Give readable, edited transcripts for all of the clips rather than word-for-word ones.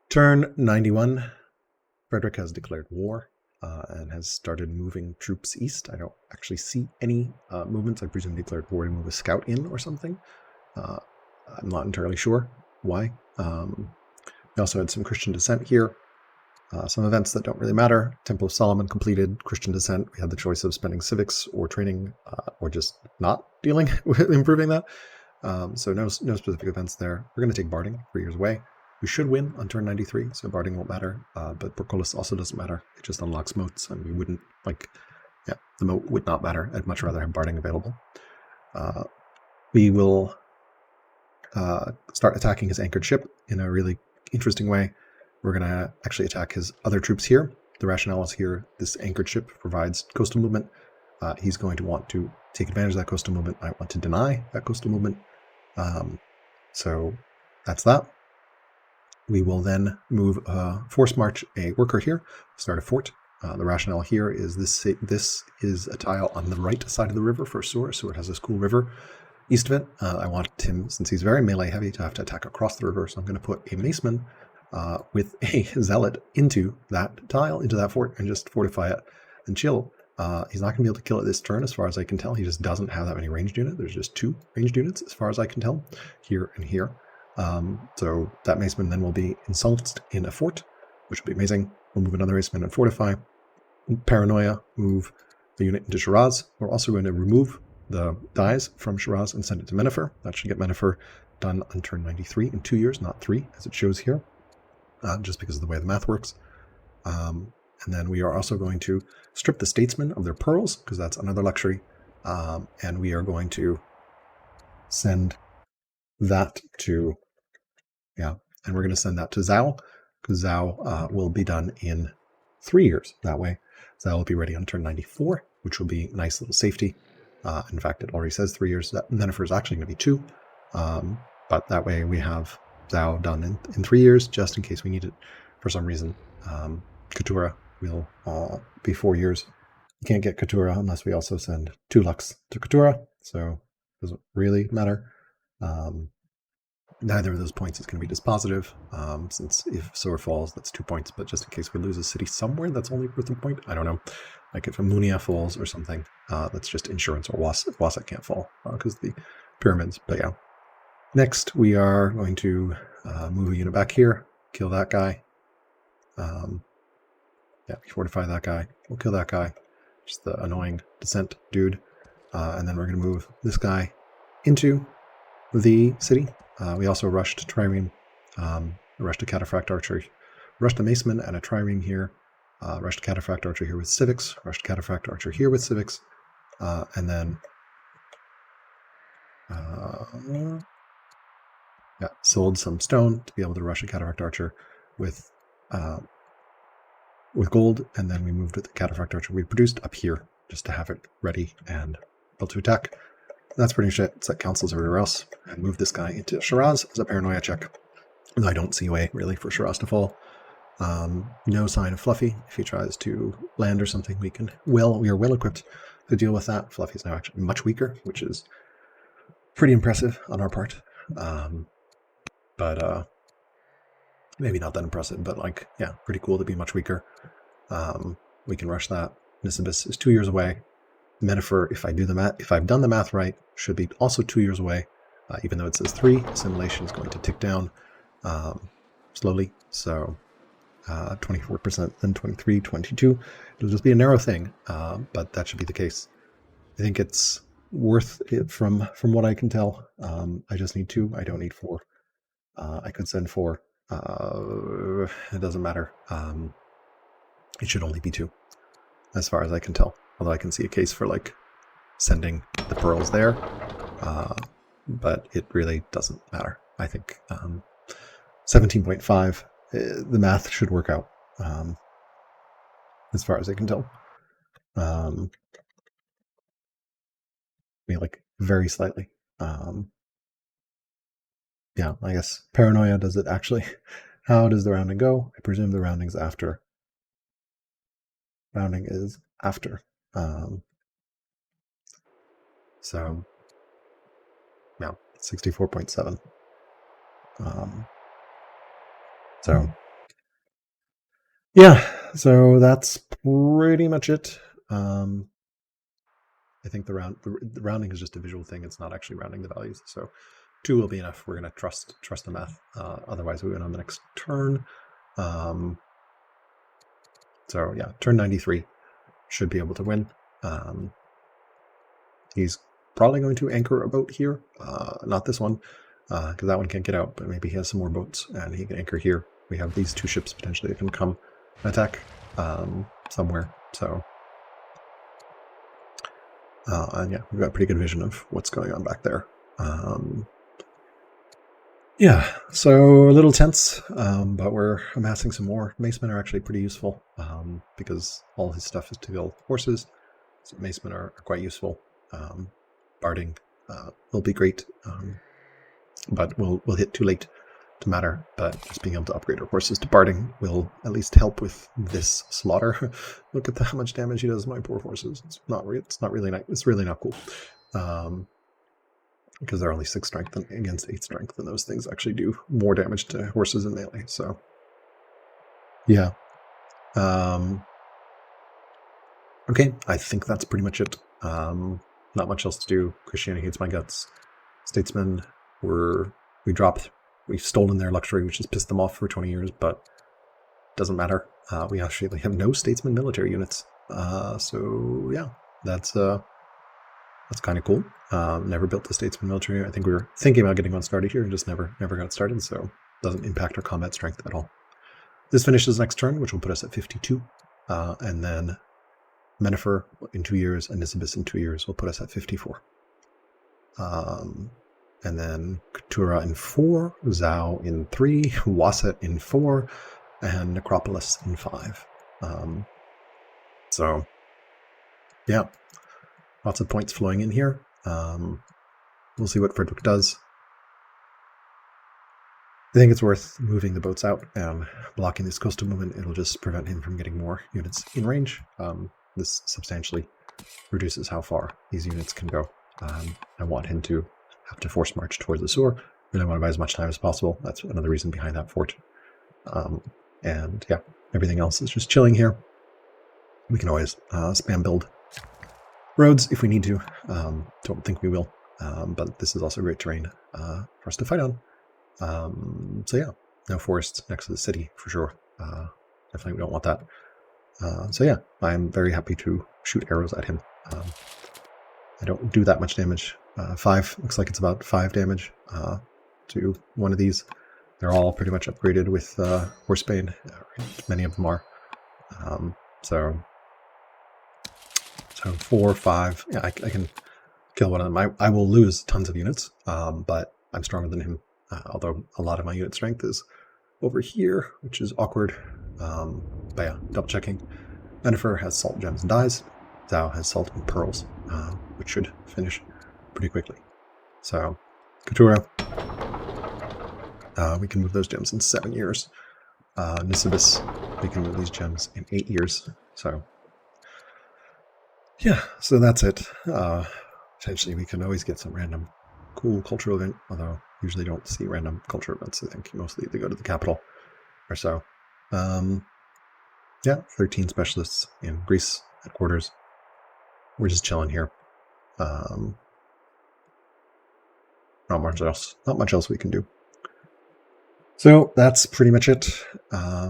Turn 91. Frederik has declared war and has started moving troops east. I don't actually see any movements. I presume declared war to move a scout in or something. I'm not entirely sure why. We also had some Christian dissent here. Some events that don't really matter. Temple of Solomon completed, Christian dissent. We had the choice of spending civics or training or just not dealing with improving that. So no specific events there. We're going to take Barding 3 years away. We should win on turn 93, so Barding won't matter. But Portcullis also doesn't matter. It just unlocks moats, and we wouldn't, the moat would not matter. I'd much rather have Barding available. We will start attacking his anchored ship in a really interesting way. We're going to actually attack his other troops here. The rationale is here. This anchored ship provides coastal movement. He's going to want to take advantage of that coastal movement. I want to deny that coastal movement. So that's that. We will then move force march a worker here, start a fort. The rationale here is this is a tile on the right side of the river for Sur. Sur has this cool river east of it. I want him, since he's very melee heavy, to have to attack across the river. So I'm going to put a maceman with a zealot into that tile, into that fort, and just fortify it and chill. He's not going to be able to kill it this turn, as far as I can tell. He just doesn't have that many ranged units. There's just 2 ranged units, as far as I can tell, here and here. So that maceman then will be ensulced in a fort, which will be amazing. We'll move another maceman and fortify. Paranoia, move the unit into Shiraz. We're also going to remove the dies from Shiraz and send it to Menifer. That should get Menifer done on turn 93 in 2 years, not 3, as it shows here, just because of the way the math works. And then we are also going to strip the statesmen of their pearls, because that's another luxury. And we are going to send that to, and we're going to send that to Zhao, because Zhao will be done in 3 years that way. Zhao will be ready on turn 94, which will be nice little safety. In fact, it already says 3 years. That Menifer is actually going to be 2. But that way we have Zhao done in 3 years, just in case we need it for some reason. Keturah will be 4 years. You can't get Keturah unless we also send 2 Lux to Keturah, so it doesn't really matter. Neither of those points is going to be dispositive, since if Sur falls, that's 2 points, but just in case we lose a city somewhere, that's only worth a point. I don't know. Like if Amunia falls or something, that's just insurance, or Wasa can't fall because of the pyramids. But yeah. Next, we are going to move a unit back here, kill that guy. Fortify that guy. We'll kill that guy. Just the annoying descent dude. And then we're going to move this guy into the city. We also rushed Trireme, rushed a Cataphract Archer, rushed a Maceman and a Trireme here, rushed a Cataphract Archer here with Civics, rushed a Cataphract Archer here with Civics, and then sold some stone to be able to rush a Cataphract Archer with gold, and then we moved with the Cataphract Archer we produced up here just to have it ready and able to attack. That's pretty much it. Set councils everywhere else and move this guy into Shiraz as a paranoia check. I don't see a way really for Shiraz to fall. No sign of Fluffy. If he tries to land or something, we are well equipped to deal with that. Fluffy is now actually much weaker, which is pretty impressive on our part. But maybe not that impressive, but pretty cool to be much weaker. We can rush that. Nisibis is 2 years away. Menifer, if I've done the math right, should be also 2 years away. Even though it says 3, assimilation is going to tick down slowly. So 24%, then 23, 22. It'll just be a narrow thing, but that should be the case. I think it's worth it from what I can tell. I just need 2. I don't need 4. I could send 4. It doesn't matter. It should only be 2, as far as I can tell. Although I can see a case for sending the pearls there, but it really doesn't matter. I think 17.5, the math should work out, as far as I can tell. Very slightly. I guess paranoia, does it actually? How does the rounding go? I presume the rounding's after. Rounding is after. So, 64.7. So, Yeah, so that's pretty much it. I think the rounding is just a visual thing. It's not actually rounding the values. So 2 will be enough. We're going to trust the math. Otherwise, we win on the next turn. So yeah, turn 93 should be able to win. He's probably going to anchor a boat here. Not this one, because that one can't get out. But maybe he has some more boats, and he can anchor here. We have these 2 ships potentially that can come and attack somewhere. So. And yeah, we've got a pretty good vision of what's going on back there. Yeah, so a little tense, but we're amassing some more. Macemen are actually pretty useful because all his stuff is to kill horses. So macemen are quite useful. Barding will be great, but we'll hit too late to matter. But just being able to upgrade our horses to barding will at least help with this slaughter. Look at how much damage he does to my poor horses. It's not really nice. It's really not cool. Because they're only 6 strength against 8 strength, and those things actually do more damage to horses in melee. So, yeah. Okay, I think that's pretty much it. Not much else to do. Christianity hates my guts. Statesmen we've stolen their luxury, which has pissed them off for 20 years, but doesn't matter. We actually have no statesman military units. So yeah, that's kind of cool. Never built the statesman military. I think we were thinking about getting one started here and just never got started, so it doesn't impact our combat strength at all. This finishes next turn, which will put us at 52, and then Menifer in 2 years and Nisibis in 2 years will put us at 54. And then Keturah in 4, Zhao in 3, Waset in 4, and Necropolis in 5. So, yeah, lots of points flowing in here. We'll see what Frederik does. I think it's worth moving the boats out and blocking this coastal movement. It'll just prevent him from getting more units in range. This substantially reduces how far these units can go. I want him to have to force march towards the sewer. Really want to buy as much time as possible. That's another reason behind that fort. And yeah, everything else is just chilling here. We can always spam build roads if we need to. Don't think we will, but this is also great terrain for us to fight on. So yeah, no forests next to the city for sure. Definitely we don't want that. So yeah, I'm very happy to shoot arrows at him. I don't do that much damage. 5 looks like it's about 5 damage to one of these. They're all pretty much upgraded with Horsebane. Many of them are. So 4, 5. Yeah, I can kill one of them. I will lose tons of units, but I'm stronger than him. Although a lot of my unit strength is over here, which is awkward. But yeah, double checking. Menifer has salt, gems, and dyes. Zhao has salt and pearls, which should finish pretty quickly. So, Keturah, we can move those gems in 7 years. Nisibis, we can move these gems in 8 years. So, yeah, so that's it. Potentially, we can always get some random cool cultural event, although usually don't see random cultural events. I think mostly they go to the capital or so. Yeah, 13 specialists in Greece headquarters. We're just chilling here. Not much else we can do. So that's pretty much it. I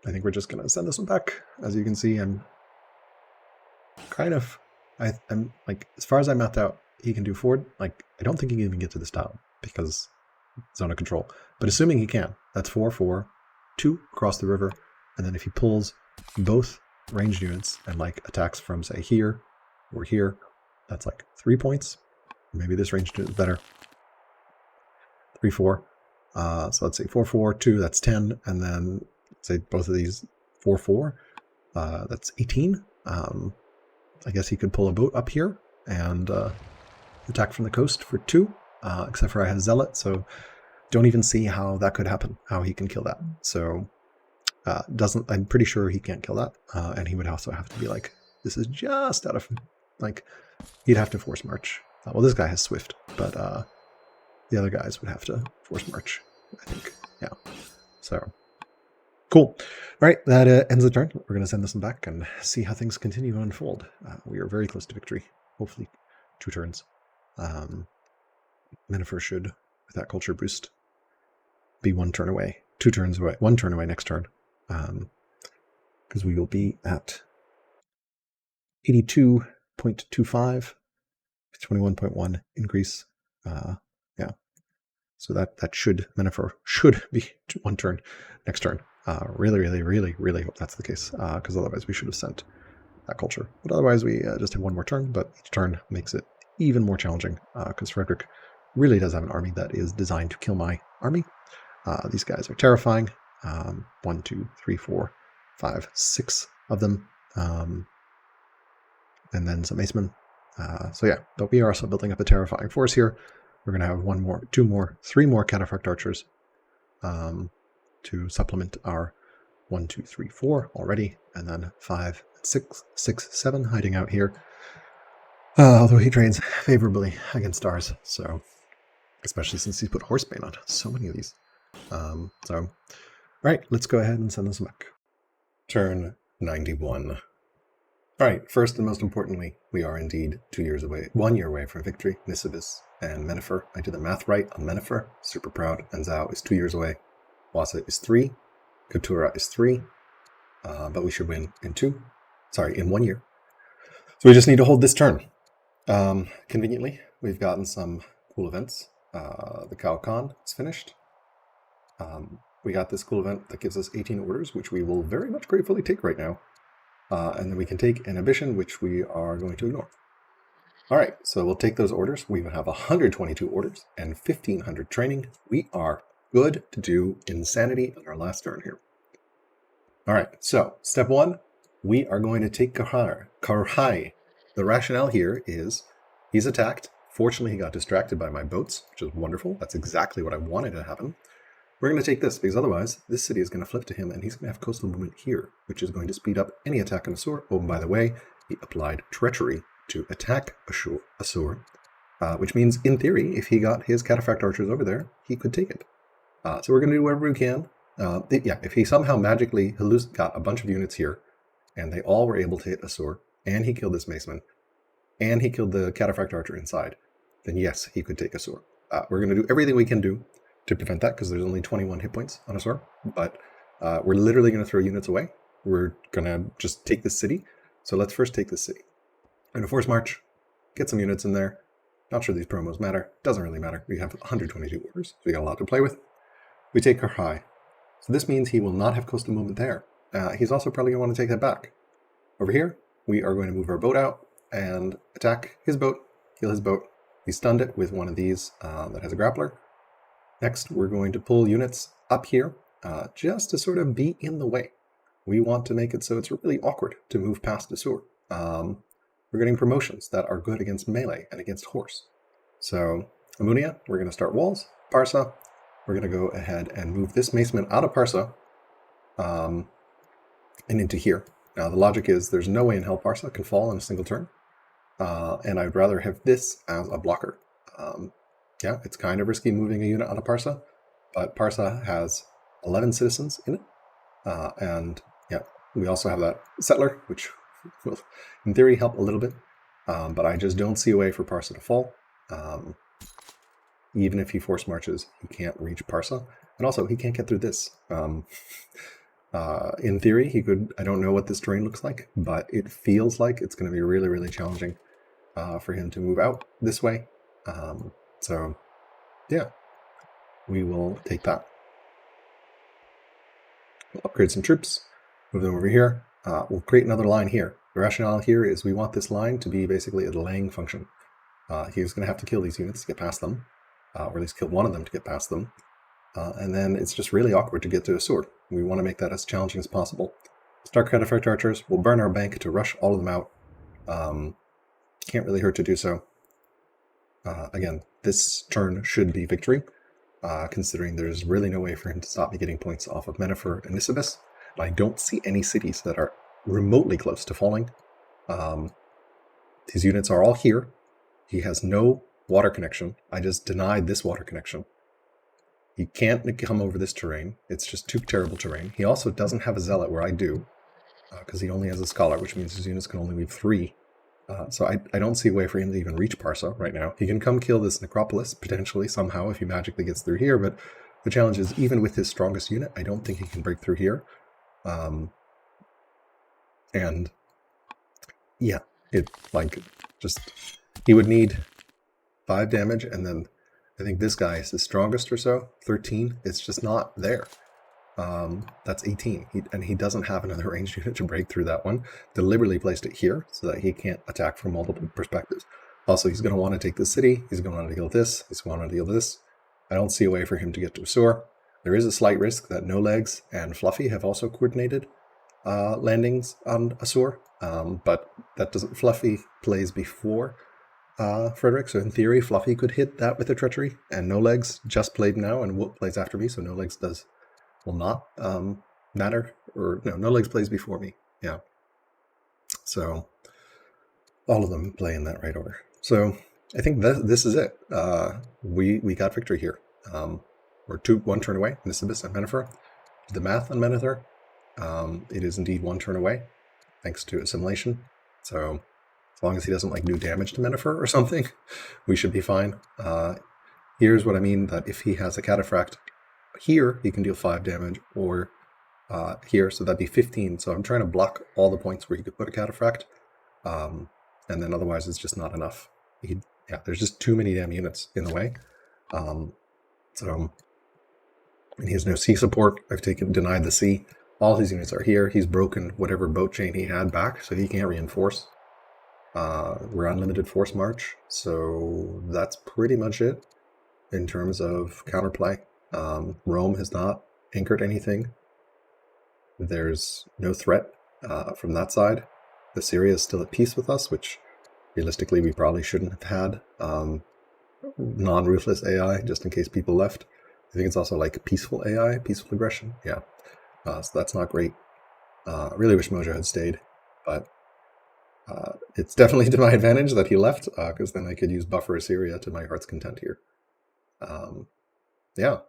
think we're just gonna send this one back. As you can see, I'm like, as far as I mapped out, he can do forward. Like, I don't think he can even get to this town because zone of control. But assuming he can, that's 4, 4, 2 across the river, and then if he pulls both ranged units and like attacks from say here or here, that's like 3 points. Maybe this ranged unit is better. 3, 4. So let's say 4, 4, 2. That's 10, and then say both of these 4, 4. That's 18. I guess he could pull a boat up here and attack from the coast for 2, except for I have Zealot, so don't even see how that could happen, how he can kill that. So I'm pretty sure he can't kill that, and he would also have to be like, this is just out of, like, he'd have to force march. Well, this guy has Swift, but the other guys would have to force march, I think. Yeah. So Cool. All right, that ends the turn. We're going to send this one back and see how things continue to unfold. We are very close to victory. Hopefully 2 turns. Minifer should, with that culture boost, be 1 turn away. 2 turns away. 1 turn away next turn. Because we will be at 82.25, 21.1 increase. Yeah. So that should, Minifer should be 1 turn next turn. Really hope that's the case, because otherwise we should have sent that culture. But otherwise we just have 1 more turn, but each turn makes it even more challenging, because Frederik really does have an army that is designed to kill my army. These guys are terrifying. 1, 2, 3, 4, 5, 6 of them. And then some Acemen. So yeah, but we are also building up a terrifying force here. We're going to have 1 more, 2 more, 3 more Cataphract archers to supplement our 1, 2, 3, 4 already, and then 5, 6, 7 hiding out here. Although he trades favorably against ours, so especially since he's put Horsebane on so many of these. So, all right, let's go ahead and send this back. Turn 91. All right, first and most importantly, we are indeed 2 years away, 1 year away from victory. Nisibis and Minifer. I did the math right on Minifer. Super proud. And Zhao is 2 years away. Wasa is 3. Katura is 3. But we should win in 1 year. So we just need to hold this turn. Conveniently, we've gotten some cool events. The Khao Khan is finished. We got this cool event that gives us 18 orders, which we will very much gratefully take right now. And then we can take inhibition, which we are going to ignore. All right, so we'll take those orders. We have 122 orders and 1,500 training. We are good to do insanity on our last turn here. All right, so step 1, we are going to take Karhai. The rationale here is he's attacked. Fortunately, he got distracted by my boats, which is wonderful. That's exactly what I wanted to happen. We're going to take this, because otherwise, this city is going to flip to him, and he's going to have coastal movement here, which is going to speed up any attack on Assur. Oh, and by the way, he applied treachery to attack Assur, which means, in theory, if he got his Cataphract archers over there, he could take it. So we're going to do whatever we can. If he somehow magically got a bunch of units here, and they all were able to hit Assur, and he killed this Maceman, and he killed the Cataphract archer inside, then yes, he could take Assur. We're going to do everything we can do to prevent that, because there's only 21 hit points on Assur, but we're literally going to throw units away. We're going to just take this city. So let's first take this city. We're going to force march, get some units in there. Not sure these promos matter. Doesn't really matter. We have 122 orders, so we got a lot to play with. We take Karhai. So this means he will not have coastal movement there. He's also probably going to want to take that back. Over here, we are going to move our boat out and attack his boat, kill his boat. He stunned it with one of these that has a grappler. Next, we're going to pull units up here just to sort of be in the way. We want to make it so it's really awkward to move past Assur. We're getting promotions that are good against melee and against horse. So, Amunia, we're going to start walls. Parsa, we're going to go ahead and move this Maceman out of Parsa and into here. Now, the logic is there's no way in hell Parsa can fall in a single turn. And I'd rather have this as a blocker. Yeah, it's kind of risky moving a unit out of Parsa, but Parsa has 11 citizens in it. And yeah, we also have that settler, which will, in theory, help a little bit. But I just don't see a way for Parsa to fall. Even if he force marches, he can't reach Parsa. And also, he can't get through this. In theory, he could. I don't know what this terrain looks like, but it feels like it's going to be really, really challenging for him to move out this way. So, yeah, we will take that. We'll upgrade some troops, move them over here. We'll create another line here. The rationale here is we want this line to be basically a delaying function. He's going to have to kill these units to get past them, or at least kill one of them to get past them. And then it's just really awkward to get to Assur. We want to make that as challenging as possible. Start Cataphract archers. We'll burn our bank to rush all of them out. Can't really hurt to do so. Again, this turn should be victory, considering there's really no way for him to stop me getting points off of Minifer and Nisibis. And I don't see any cities that are remotely close to falling. His units are all here. He has no water connection. I just denied this water connection. He can't come over this terrain. It's just too terrible terrain. He also doesn't have a zealot where I do, because he only has a scholar, which means his units can only leave 3. So I don't see a way for him to even reach Parsa right now. He can come kill this necropolis, potentially, somehow, if he magically gets through here, but the challenge is, even with his strongest unit, I don't think he can break through here. And yeah, he would need 5 damage, and then I think this guy is the strongest or so, 13. It's just not there. That's 18, and he doesn't have another ranged unit to break through that one. Deliberately placed it here so that he can't attack from multiple perspectives. Also, he's going to want to take the city. He's going to want to deal this. He's going to want to deal this. I don't see a way for him to get to Assur. There is a slight risk that No Legs and Fluffy have also coordinated landings on Assur, but that doesn't. Fluffy plays before Frederik, so in theory, Fluffy could hit that with a treachery, and No Legs just played now, and Whoop plays after me, so No Legs will not matter, or no Legs plays before me. Yeah, so all of them play in that right order. So I think this is it. We got victory here. We're 1 turn away. Nisibis and Menethur. The math on Menethur. It is indeed 1 turn away, thanks to assimilation. So as long as he doesn't do damage to Menethur or something, we should be fine. Here's what I mean: that if he has a cataphract here, he can deal 5 damage, or here, so that'd be 15. So I'm trying to block all the points where he could put a cataphract, and then otherwise it's just not enough. There's just too many damn units in the way. And he has no sea support. I've denied the sea. All his units are here. He's broken whatever boat chain he had back, so he can't reinforce. We're on limited force march, so that's pretty much it in terms of counterplay. Rome has not anchored anything. There's no threat from that side. Assyria is still at peace with us, which realistically we probably shouldn't have had. Non-ruthless AI, just in case people left. I think it's also peaceful AI, peaceful aggression. Yeah, so that's not great. I really wish Mojo had stayed, but it's definitely to my advantage that he left, because then I could use buffer Assyria to my heart's content here. Yeah,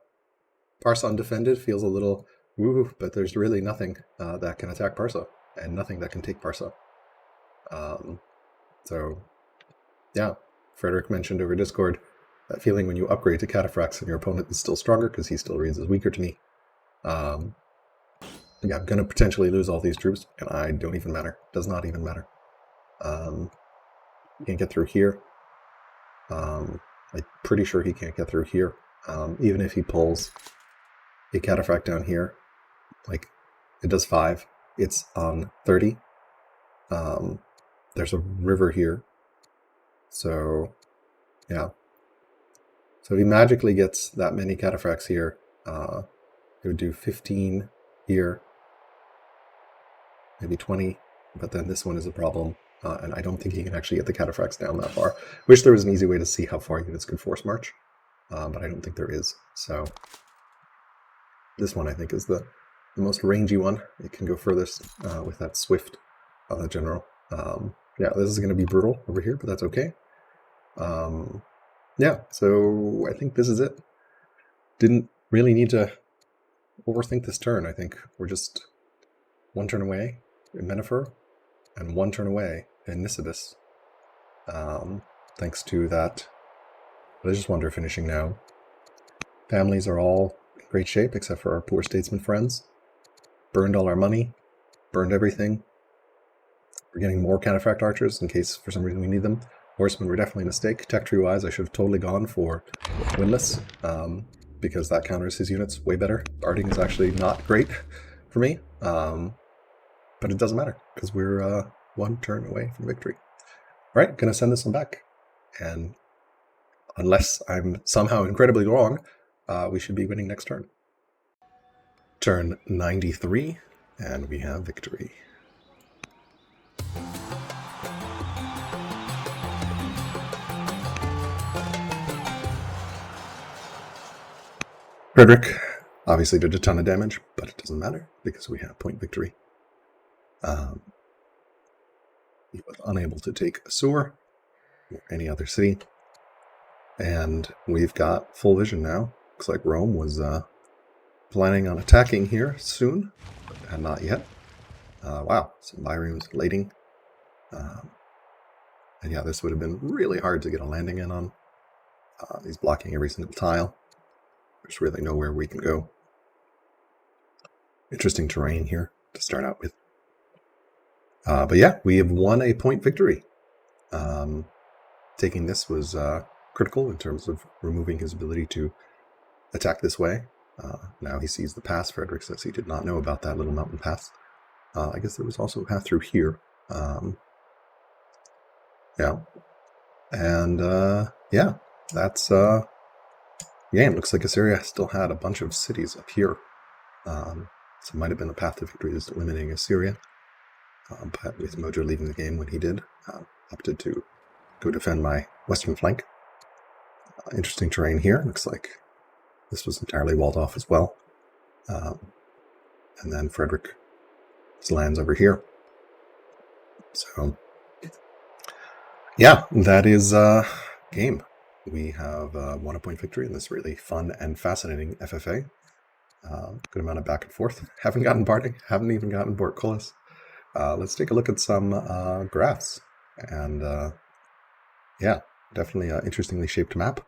Parsa undefended feels a little woo, but there's really nothing that can attack Parsa, and nothing that can take Parsa. So, yeah, Frederik mentioned over Discord that feeling when you upgrade to cataphracts and your opponent is still stronger because he still reads as weaker to me. I'm going to potentially lose all these troops, and I don't even matter. Does not even matter. He can't get through here. I'm pretty sure he can't get through here. Even if he pulls a cataphract down here, it does 5. It's on 30. There's a river here. So, yeah. So if he magically gets that many cataphracts here, it would do 15 here, maybe 20, but then this one is a problem, and I don't think he can actually get the cataphracts down that far. Wish there was an easy way to see how far units could force march, but I don't think there is. So this one I think is the most rangy one. It can go furthest with that swift general. Yeah, this is going to be brutal over here, but that's okay. Yeah, so I think this is it. Didn't really need to overthink this turn. I think we're just 1 turn away in Menethur and 1 turn away in Nisibis. Thanks to that, but I just wonder finishing now. Families are all in great shape except for our poor statesman friends. Burned all our money, burned everything. We're getting more cataphract archers in case for some reason we need them. Horsemen were definitely a mistake. Tech tree wise, I should have totally gone for windlass, because that counters his units way better. Barding is actually not great for me, but it doesn't matter because we're 1 turn away from victory. All right, gonna send this one back, and unless I'm somehow incredibly wrong, we should be winning next turn. Turn 93, and we have victory. Frederik obviously did a ton of damage, but it doesn't matter because we have point victory. He was unable to take Assur or any other city, and we've got full vision now Looks like Rome was planning on attacking here soon, and not yet. Wow, some biremes lading. And yeah, this would have been really hard to get a landing in on. He's blocking every single tile. There's really nowhere we can go. Interesting terrain here to start out with. But yeah, we have won a point victory. Taking this was critical in terms of removing his ability to attack this way. Now he sees the pass. Frederik says he did not know about that little mountain pass. I guess there was also a path through here. Yeah. And yeah, that's game. Looks like Assyria still had a bunch of cities up here. So it might have been a path to victory just eliminating Assyria. But with Mojo leaving the game when he did, opted to go defend my western flank. Interesting terrain here. Looks like this was entirely walled off as well. And then Frederik lands over here. So, yeah, that is game. We have won a point victory in this really fun and fascinating FFA. Good amount of back and forth. Haven't gotten Bardic, haven't even gotten Portcullis. Let's take a look at some graphs. And yeah, definitely an interestingly shaped map.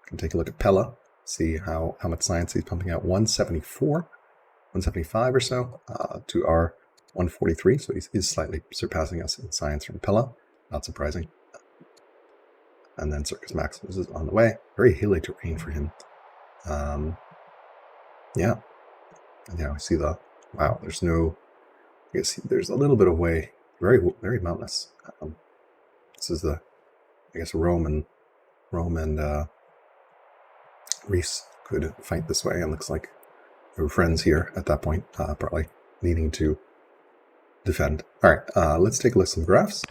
Can take a look at Pella, see how much science he's pumping out. 174, 175 or so to our 143. So he's slightly surpassing us in science from Pella. Not surprising. And then Circus Maximus is on the way. Very hilly terrain for him. Yeah. And yeah, we see the, wow, there's no, I guess there's a little bit of way, very, very mountainous. This is the, I guess Rome and Greece could fight this way, and looks like they were friends here at that point, probably needing to defend. All right, let's take a look at some graphs.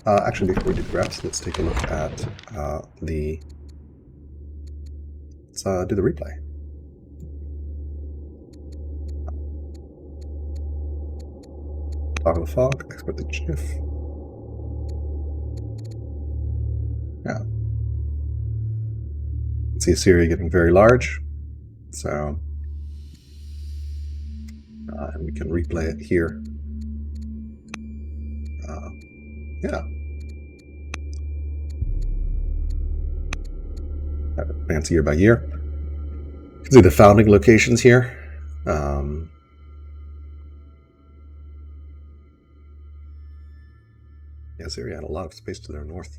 Actually, before we do the graphs, let's take a look at let's do the replay. Toggle the fog, export the GIF. Yeah. See Assyria getting very large, so and we can replay it here. Yeah. Advance year by year. You can see the founding locations here. Yeah, Assyria had a lot of space to their north.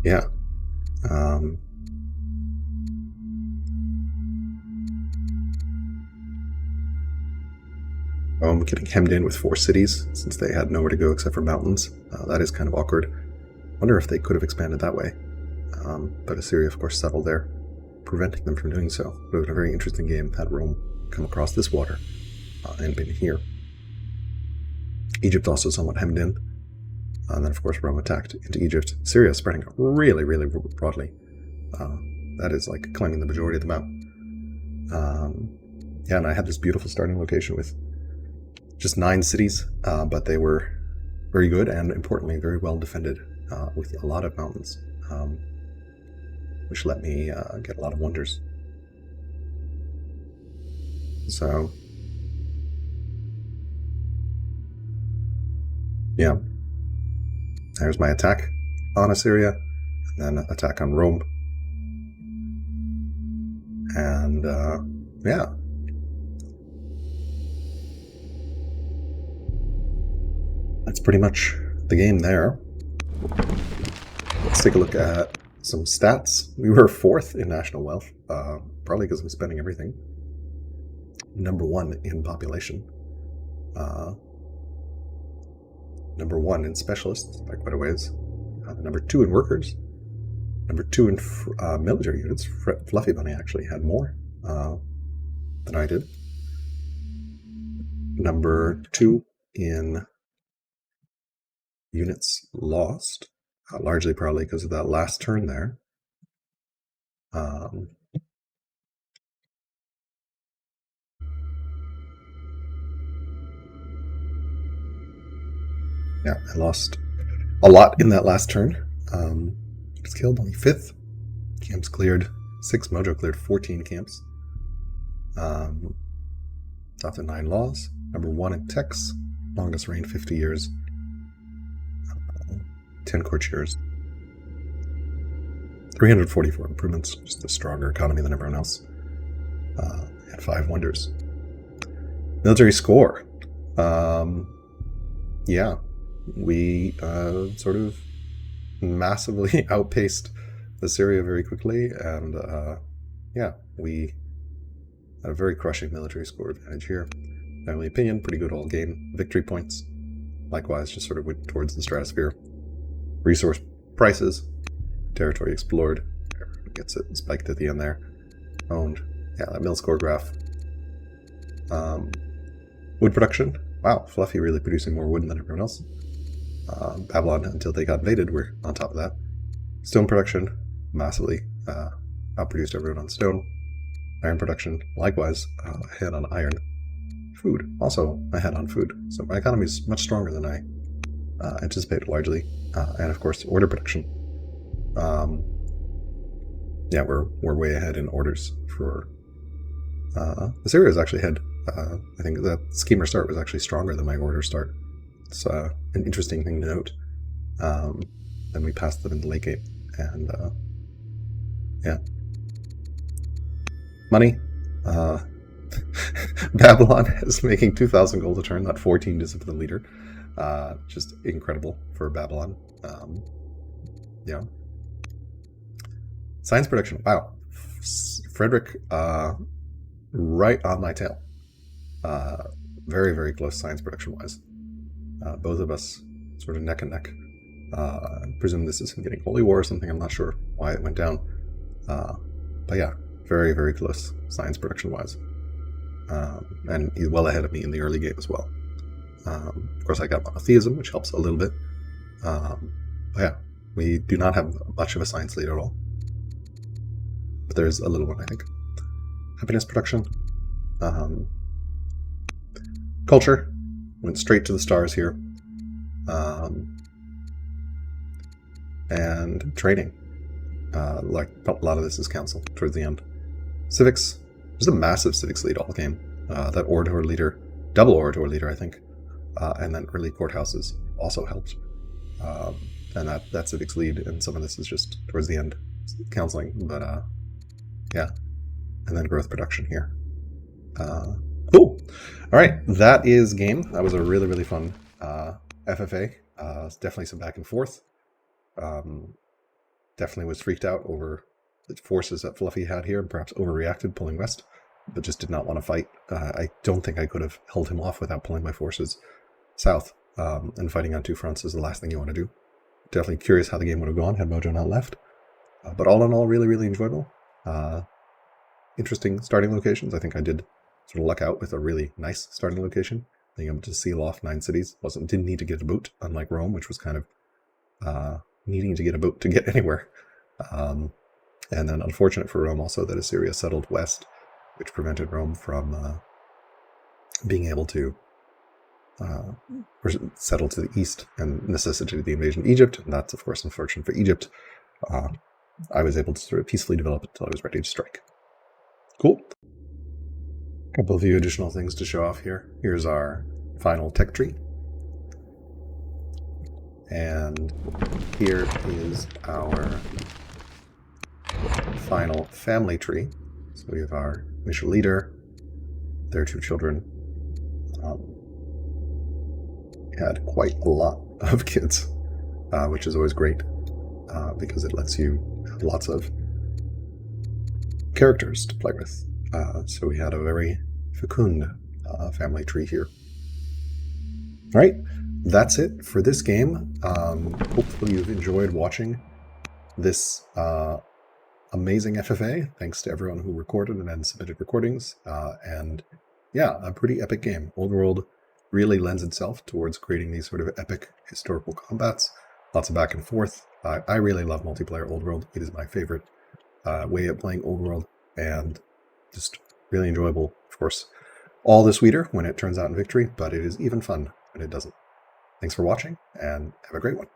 Yeah. Rome getting hemmed in with 4 cities since they had nowhere to go except for mountains. That is kind of awkward. Wonder if they could have expanded that way. But Assyria, of course, settled there, preventing them from doing so. It would have been a very interesting game had Rome come across this water and been here. Egypt also somewhat hemmed in. And then, of course, Rome attacked into Egypt. Syria spreading out really, really broadly. That is like claiming the majority of the map. Yeah, and I had this beautiful starting location with just 9 cities, but they were very good and, importantly, very well defended with a lot of mountains, which let me get a lot of wonders. So, yeah. There's my attack on Assyria, and then attack on Rome. And, yeah. That's pretty much the game there. Let's take a look at some stats. We were 4th in national wealth, probably because I'm spending everything. Number 1 in population. Number 1 in specialists, by quite a ways. Number 2 in workers. Number 2 in military units. Fluffybunny actually had more than I did. Number 2 in units lost, largely probably because of that last turn there. Yeah, I lost a lot in that last turn. It's killed only 5th. Camps cleared 6. Mojo cleared 14 camps. Top 9 laws. Number 1 in techs. Longest reign 50 years. 10 courtiers. 344 improvements. Just a stronger economy than everyone else. And 5 wonders. Military score. Yeah, we sort of massively outpaced Assyria very quickly, and yeah, we had a very crushing military score advantage here. Family opinion, pretty good all game. Victory points, likewise, just sort of went towards the stratosphere. Resource prices, territory explored, gets it spiked at the end there. Owned, yeah, that mil score graph. Wood production, wow, Fluffy really producing more wood than everyone else. Babylon, until they got invaded, were on top of that. Stone production, massively outproduced everyone on stone. Iron production, likewise, ahead on iron. Food, also ahead on food. So my economy is much stronger than I anticipated largely. And of course, order production. Yeah, we're way ahead in orders for... Assyria is actually ahead. I think the schemer start was actually stronger than my order start. It's an interesting thing to note. Then we passed them in the late game, and yeah. Money. Babylon is making 2,000 gold a turn, not 14 discipline leader. Just incredible for Babylon. Yeah. Science production. Wow. Frederik, right on my tail. Very, very close science production-wise. Both of us sort of neck and neck. I presume this is him getting Holy War or something. I'm not sure why it went down. But yeah, very, very close science production-wise. And he's well ahead of me in the early game as well. Of course, I got monotheism, which helps a little bit. But yeah, we do not have much of a science lead at all. But there's a little one, I think. Happiness production. Culture. Went straight to the stars here. And training. Like a lot of this is council towards the end. Civics. There's a massive civics lead all game. That orator leader, double orator leader, I think. And then early courthouses also helped. And that civics lead, and some of this is just towards the end counseling, but yeah. And then growth production here. Cool. All right, that is game. That was a really, really fun FFA. Definitely some back and forth. Definitely was freaked out over the forces that Fluffy had here and perhaps overreacted pulling west, but just did not want to fight. I don't think I could have held him off without pulling my forces south, and fighting on 2 fronts is the last thing you want to do. Definitely curious how the game would have gone had Mojo not left. But all in all, really, really enjoyable. Interesting starting locations. I think I did sort of luck out with a really nice starting location. Being able to seal off 9 cities. Didn't need to get a boat, unlike Rome, which was kind of needing to get a boat to get anywhere. And then unfortunate for Rome also that Assyria settled west, which prevented Rome from being able to settle to the east and necessitated the invasion of Egypt. And that's, of course, unfortunate for Egypt. I was able to sort of peacefully develop it until I was ready to strike. Cool. A couple of few additional things to show off here. Here's our final tech tree. And here is our final family tree. So we have our initial leader, their 2 children. Had quite a lot of kids, which is always great because it lets you have lots of characters to play with. So we had a very fecund family tree here. All right, that's it for this game. Hopefully you've enjoyed watching this amazing FFA. Thanks to everyone who recorded and then submitted recordings. And yeah, a pretty epic game. Old World really lends itself towards creating these sort of epic historical combats. Lots of back and forth. I really love multiplayer Old World. It is my favorite way of playing Old World, and just really enjoyable. Of course, all the sweeter when it turns out in victory, but it is even fun when it doesn't. Thanks for watching, and have a great one.